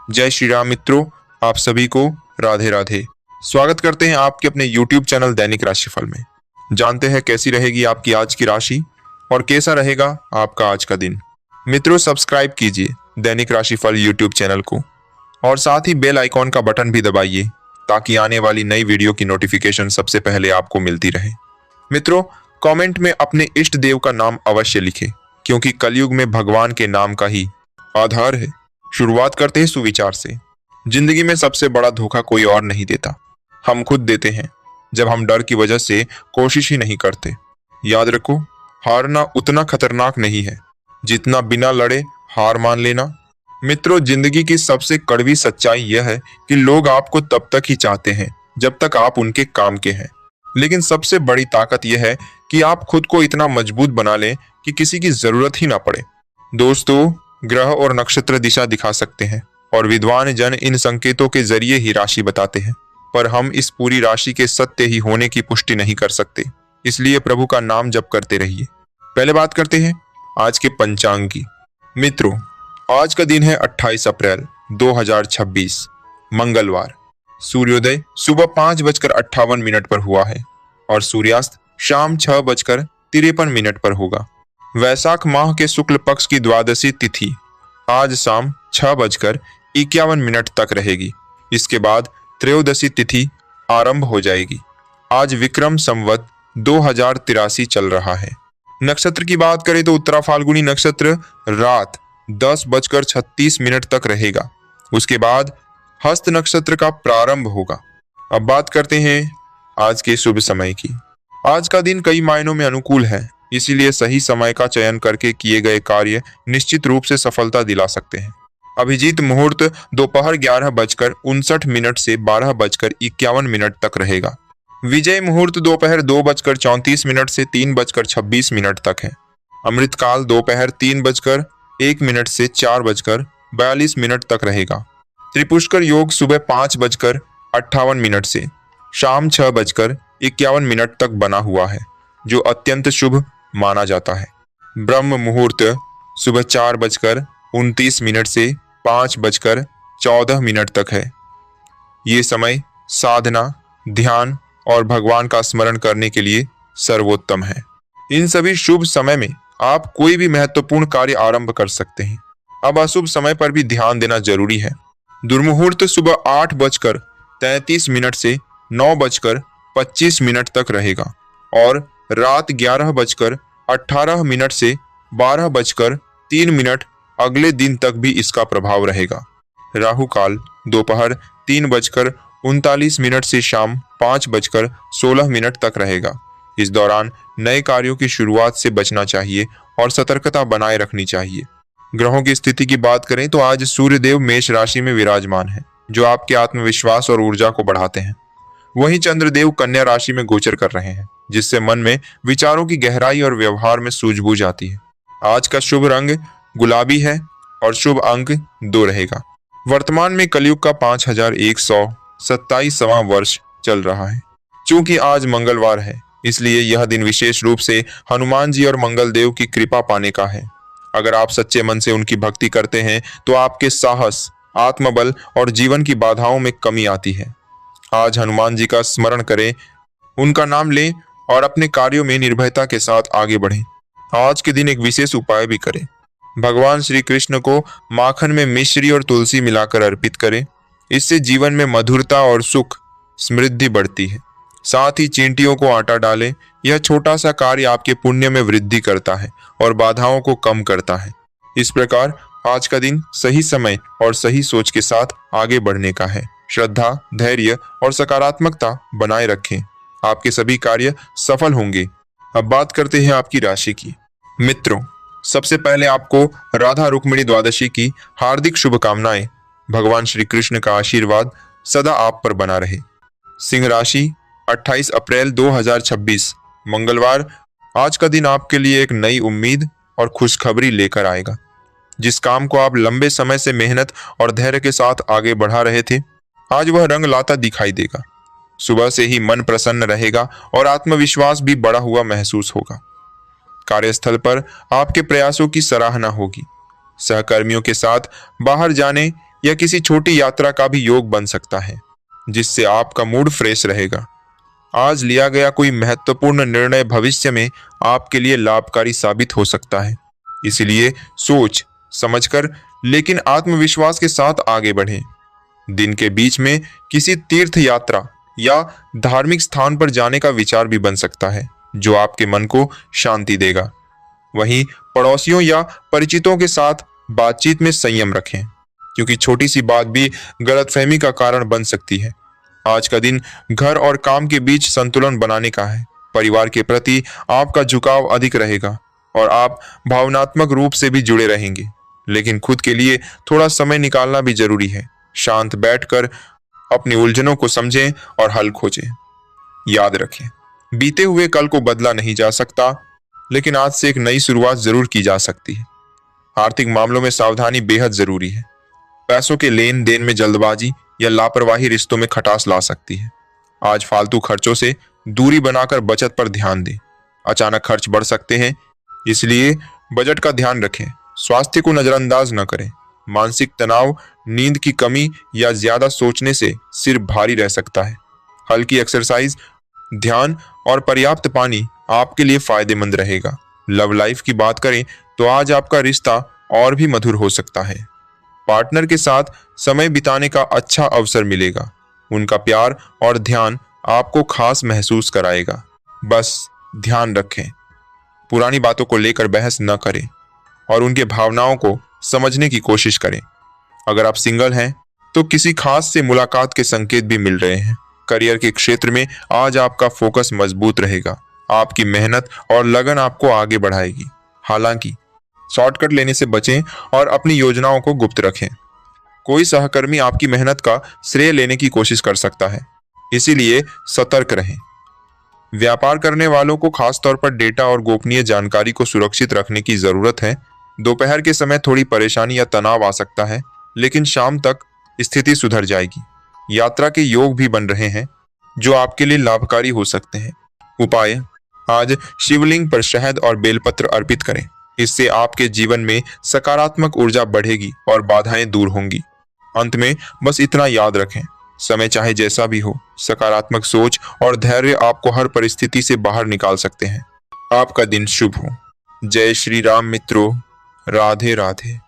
जय श्री राम मित्रों, आप सभी को राधे राधे। स्वागत करते हैं आपके अपने YouTube चैनल दैनिक राशिफल में। जानते हैं कैसी रहेगी आपकी आज की राशि और कैसा रहेगा आपका आज का दिन। मित्रों, सब्सक्राइब कीजिए दैनिक राशिफल YouTube चैनल को और साथ ही बेल आइकॉन का बटन भी दबाइए ताकि आने वाली नई वीडियो की नोटिफिकेशन सबसे पहले आपको मिलती रहे। मित्रों, कमेंट में अपने इष्ट देव का नाम अवश्य लिखें क्योंकि कलयुग में भगवान के नाम का ही आधार है। शुरुआत करते हैं सुविचार से। जिंदगी में सबसे बड़ा धोखा कोई और नहीं देता, हम खुद देते हैं जब हम डर की वजह से कोशिश ही नहीं करते। याद रखो, हारना उतना खतरनाक नहीं है जितना बिना लड़े हार मान लेना। मित्रों, जिंदगी की सबसे कड़वी सच्चाई यह है कि लोग आपको तब तक ही चाहते हैं जब तक आप उनके काम के हैं, लेकिन सबसे बड़ी ताकत यह है कि आप खुद को इतना मजबूत बना लें कि किसी की जरूरत ही ना पड़े। दोस्तों, ग्रह और नक्षत्र दिशा दिखा सकते हैं और विद्वान जन इन संकेतों के जरिए ही राशि बताते हैं, पर हम इस पूरी राशि के सत्य ही होने की पुष्टि नहीं कर सकते। इसलिए प्रभु का नाम जप करते रहिए। पहले बात करते हैं आज के पंचांग की। मित्रों, आज का दिन है 28 अप्रैल 2026 मंगलवार। सूर्योदय सुबह 5:58 पर हुआ है और सूर्यास्त शाम 6:53 पर होगा। वैशाख माह के शुक्ल पक्ष की द्वादशी तिथि आज शाम 6:51 तक रहेगी। इसके बाद त्रयोदशी तिथि आरंभ हो जाएगी। आज विक्रम संवत 2083 चल रहा है। नक्षत्र की बात करें तो उत्तरा फाल्गुनी नक्षत्र रात 10:36 तक रहेगा। उसके बाद हस्त नक्षत्र का प्रारंभ होगा। अब बात करते हैं आज के शुभ समय की। आज का दिन कई मायनों में अनुकूल है, इसीलिए सही समय का चयन करके किए गए कार्य निश्चित रूप से सफलता दिला सकते हैं। अभिजीत मुहूर्त दोपहर 11:59 से 12:51 तक रहेगा। विजय मुहूर्त दोपहर 2:34 से 3:26 तक है। अमृतकाल दोपहर 3:01 से 4:42 तक रहेगा। त्रिपुष्कर योग सुबह 5:58 से शाम 6:51 तक बना हुआ है, जो अत्यंत शुभ माना जाता है। ब्रह्म मुहूर्त सुबह 4:29 से 5:14 तक है। ये समय साधना, ध्यान और भगवान का स्मरण करने के लिए सर्वोत्तम है। इन सभी शुभ समय में आप कोई भी महत्वपूर्ण कार्य आरंभ कर सकते हैं। अब अशुभ समय पर भी ध्यान देना जरूरी है। दुर्मुहूर्त सुबह 8:33 से 9:25 तक रहेगा और रात 11:18 से 12:03 अगले दिन तक भी इसका प्रभाव रहेगा। राहु काल दोपहर 3:39 से शाम 5:16 तक रहेगा। इस दौरान नए कार्यों की शुरुआत से बचना चाहिए और सतर्कता बनाए रखनी चाहिए। ग्रहों की स्थिति की बात करें तो आज सूर्यदेव मेष राशि में विराजमान है, जो आपके आत्मविश्वास और ऊर्जा को बढ़ाते हैं। वहीं चंद्रदेव कन्या राशि में गोचर कर रहे हैं, जिससे मन में विचारों की गहराई और व्यवहार में सूझबूझ आती है। आज का शुभ रंग गुलाबी है और शुभ अंक 2 रहेगा। वर्तमान में कलयुग का 5127वां वर्ष चल रहा है। चूंकि आज मंगलवार है, इसलिए यह दिन विशेष रूप से हनुमान जी और मंगल देव की कृपा पाने का है। अगर आप सच्चे मन से उनकी भक्ति करते हैं तो आपके साहस, आत्मबल और जीवन की बाधाओं में कमी आती है। आज हनुमान जी का स्मरण करें, उनका नाम लें और अपने कार्यों में निर्भयता के साथ आगे बढ़ें। आज के दिन एक विशेष उपाय भी करें। भगवान श्री कृष्ण को माखन में मिश्री और तुलसी मिलाकर अर्पित करें। इससे जीवन में मधुरता और सुख समृद्धि बढ़ती है। साथ ही चींटियों को आटा डालें। यह छोटा सा कार्य आपके पुण्य में वृद्धि करता है और बाधाओं को कम करता है। इस प्रकार आज का दिन सही समय और सही सोच के साथ आगे बढ़ने का है। श्रद्धा, धैर्य और सकारात्मकता बनाए रखें, आपके सभी कार्य सफल होंगे। अब बात करते हैं आपकी राशि की। मित्रों, सबसे पहले आपको राधा रुक्मिणी द्वादशी की हार्दिक शुभकामनाएं। भगवान श्री कृष्ण का आशीर्वाद सदा आप पर बना रहे। सिंह राशि 28 अप्रैल 2026 मंगलवार। आज का दिन आपके लिए एक नई उम्मीद और खुशखबरी लेकर आएगा। जिस काम को आप लंबे समय से मेहनत और धैर्य के साथ आगे बढ़ा रहे थे, आज वह रंग लाता दिखाई देगा। सुबह से ही मन प्रसन्न रहेगा और आत्मविश्वास भी बढ़ा हुआ महसूस होगा। कार्यस्थल पर आपके प्रयासों की सराहना होगी। सहकर्मियों के साथ बाहर जाने या किसी छोटी यात्रा का भी योग बन सकता है, जिससे आपका मूड फ्रेश रहेगा। आज लिया गया कोई महत्वपूर्ण निर्णय भविष्य में आपके लिए लाभकारी साबित हो सकता है। इसलिए सोच समझकर लेकिन आत्मविश्वास के साथ आगे बढ़ें। दिन के बीच में किसी तीर्थ यात्रा या धार्मिक स्थान पर जाने का विचार भी बन सकता है, जो आपके मन को शांति देगा। वहीं पड़ोसियों या परिचितों के साथ बातचीत में संयम रखें, क्योंकि छोटी सी बात भी गलतफहमी का कारण बन सकती है। आज का दिन घर और काम के बीच संतुलन बनाने का है। परिवार के प्रति आपका झुकाव अधिक रहेगा और आप भावनात्मक रूप से भी जुड़े रहेंगे, लेकिन खुद के लिए थोड़ा समय निकालना भी जरूरी है। शांत बैठकर अपनी उलझनों को समझें और हल खोजें। याद रखें, बीते हुए कल को बदला नहीं जा सकता, लेकिन आज से एक नई शुरुआत जरूर की जा सकती है। आर्थिक मामलों में सावधानी बेहद जरूरी है। पैसों के लेन देन में जल्दबाजी या लापरवाही रिश्तों में खटास ला सकती है। आज फालतू खर्चों से दूरी बनाकर बचत पर ध्यान दें। अचानक खर्च बढ़ सकते हैं, इसलिए बजट का ध्यान रखें। स्वास्थ्य को नजरअंदाज न करें। मानसिक तनाव, नींद की कमी या ज्यादा सोचने से सिर भारी रह सकता है। हल्की एक्सरसाइज, ध्यान और पर्याप्त पानी आपके लिए फायदेमंद रहेगा। लव लाइफ की बात करें तो आज आपका रिश्ता और भी मधुर हो सकता है। पार्टनर के साथ समय बिताने का अच्छा अवसर मिलेगा। उनका प्यार और ध्यान आपको खास महसूस कराएगा। बस ध्यान रखें, पुरानी बातों को लेकर बहस न करें और उनके भावनाओं को समझने की कोशिश करें। अगर आप सिंगल हैं तो किसी खास से मुलाकात के संकेत भी मिल रहे हैं। करियर के क्षेत्र में आज आपका फोकस मजबूत रहेगा। आपकी मेहनत और लगन आपको आगे बढ़ाएगी। हालांकि शॉर्टकट लेने से बचें और अपनी योजनाओं को गुप्त रखें। कोई सहकर्मी आपकी मेहनत का श्रेय लेने की कोशिश कर सकता है, इसीलिए सतर्क रहें। व्यापार करने वालों को खासतौर पर डेटा और गोपनीय जानकारी को सुरक्षित रखने की जरूरत है। दोपहर के समय थोड़ी परेशानी या तनाव आ सकता है, लेकिन शाम तक स्थिति सुधर जाएगी। यात्रा के योग भी बन रहे हैं, जो आपके लिए लाभकारी हो सकते हैं। उपाय: आज शिवलिंग पर शहद और बेलपत्र अर्पित करें। इससे आपके जीवन में सकारात्मक ऊर्जा बढ़ेगी और बाधाएं दूर होंगी। अंत में बस इतना याद रखें, समय चाहे जैसा भी हो, सकारात्मक सोच और धैर्य आपको हर परिस्थिति से बाहर निकाल सकते हैं। आपका दिन शुभ हो। जय श्री राम मित्रों। राधे राधे।